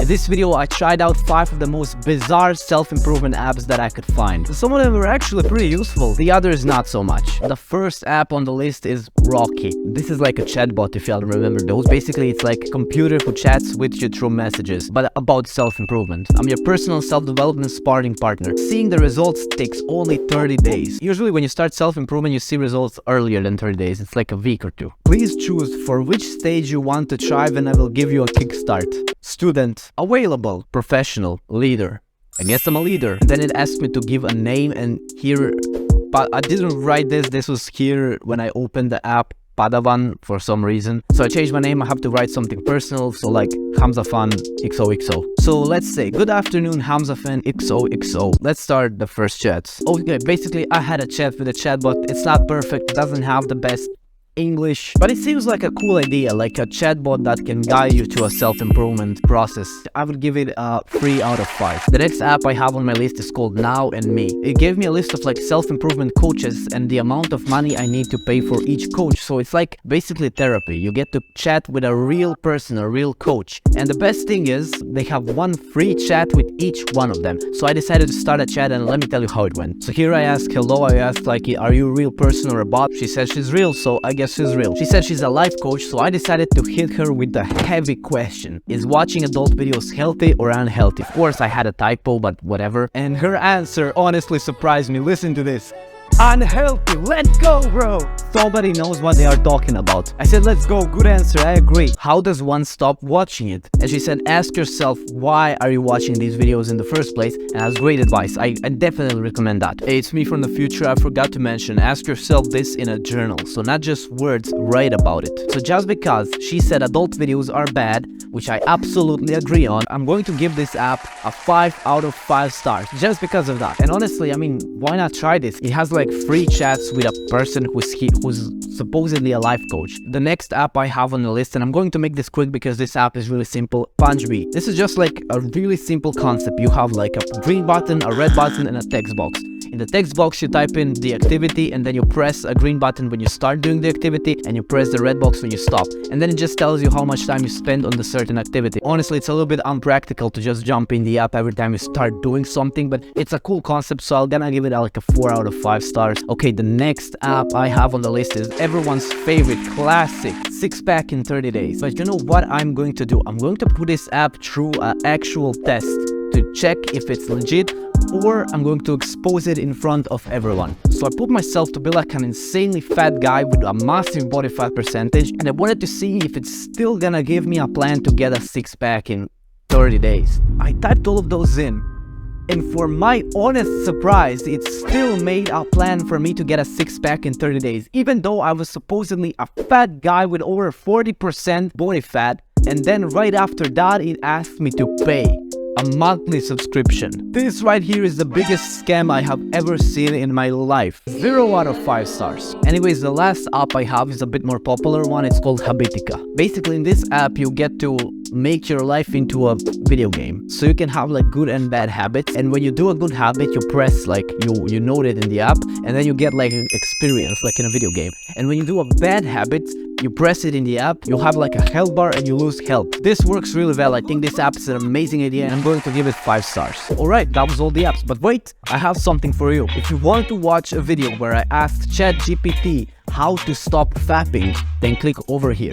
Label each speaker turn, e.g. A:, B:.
A: In this video, I tried out 5 of the most bizarre self-improvement apps that I could find. Some of them were actually pretty useful, the others not so much. The first app on the list is Rocky. This is like a chatbot, if y'all remember those. Basically, it's like a computer who chats with you through messages, but about self-improvement. I'm your personal self-development sparring partner. Seeing the results takes only 30 days. Usually when you start self-improvement, you see results earlier than 30 days. It's like a week or two. Please choose for which stage you want to thrive and I will give you a kickstart. Student, available, professional, leader. I guess I'm a leader. And then it asked me to give a name, and here, but I didn't write this. This was here when I opened the app, Padawan, for some reason. So I changed my name. I have to write something personal, so like Hamza fan XOXO. So let's say, good afternoon Hamza fan XOXO. Let's start the first chat. Okay, basically I had a chat with a chatbot. It's not perfect, doesn't have the best English, but it seems like a cool idea, like a chatbot that can guide you to a self-improvement process. I would give it a 3 out of 5. The next app I have on my list is called Now and Me. It gave me a list of like self-improvement coaches and the amount of money I need to pay for each coach. So it's like basically therapy. You get to chat with a real person, a real coach. And the best thing is they have one free chat with each one of them. So I decided to start a chat, and let me tell you how it went. So here I asked hello, I asked like, are you a real person or a bot? She said she's real, so I guess she's real. She said she's a life coach, so I decided to hit her with the heavy question. Is watching adult videos healthy or unhealthy? Of course I had a typo, but whatever. And her answer honestly surprised me. Listen to this. Unhealthy, let's go, bro. Somebody knows what they are talking about. I said, let's go, good answer, I agree. How does one stop watching it? And she said, ask yourself, why are you watching these videos in the first place? And that's great advice. I definitely recommend that. Hey, it's me from the future. I forgot to mention, ask yourself this in a journal. So not just words, write about it. So just because she said adult videos are bad, which I absolutely agree on, I'm going to give this app a 5 out of 5 stars just because of that. And honestly, I mean, why not try this? It has like free chats with a person who's supposedly a life coach. The next app I have on the list, and I'm going to make this quick because this app is really simple, PunchB. This is just like a really simple concept. You have like a green button, a red button, and a text box. In the text box, you type in the activity, and then you press a green button when you start doing the activity, and you press the red box when you stop. And then it just tells you how much time you spend on the certain activity. Honestly, it's a little bit unpractical to just jump in the app every time you start doing something, but it's a cool concept, so I'm gonna give it like a 4 out of 5 stars. Okay, the next app I have on the list is everyone's favorite classic, 6-pack in 30 days. But you know what I'm going to do? I'm going to put this app through an actual test to check if it's legit, or I'm going to expose it in front of everyone. So I put myself to be like an insanely fat guy with a massive body fat percentage, and I wanted to see if it's still gonna give me a plan to get a 6-pack in 30 days. I typed all of those in, and for my honest surprise, it still made a plan for me to get a 6-pack in 30 days, even though I was supposedly a fat guy with over 40% body fat. And then right after that, it asked me to pay a monthly subscription. This right here is the biggest scam I have ever seen in my life. 0 out of 5 stars. Anyways, the last app I have is a bit more popular one. It's called Habitica. Basically, in this app, you get to make your life into a video game. So you can have like good and bad habits. And when you do a good habit, you press like, you note it in the app, and then you get like an experience like in a video game. And when you do a bad habit, you press it in the app, you have like a health bar and you lose health. This works really well. I think this app is an amazing idea, and I'm going to give it 5 stars. Alright, that was all the apps, but wait, I have something for you. If you want to watch a video where I asked ChatGPT how to stop fapping, then click over here.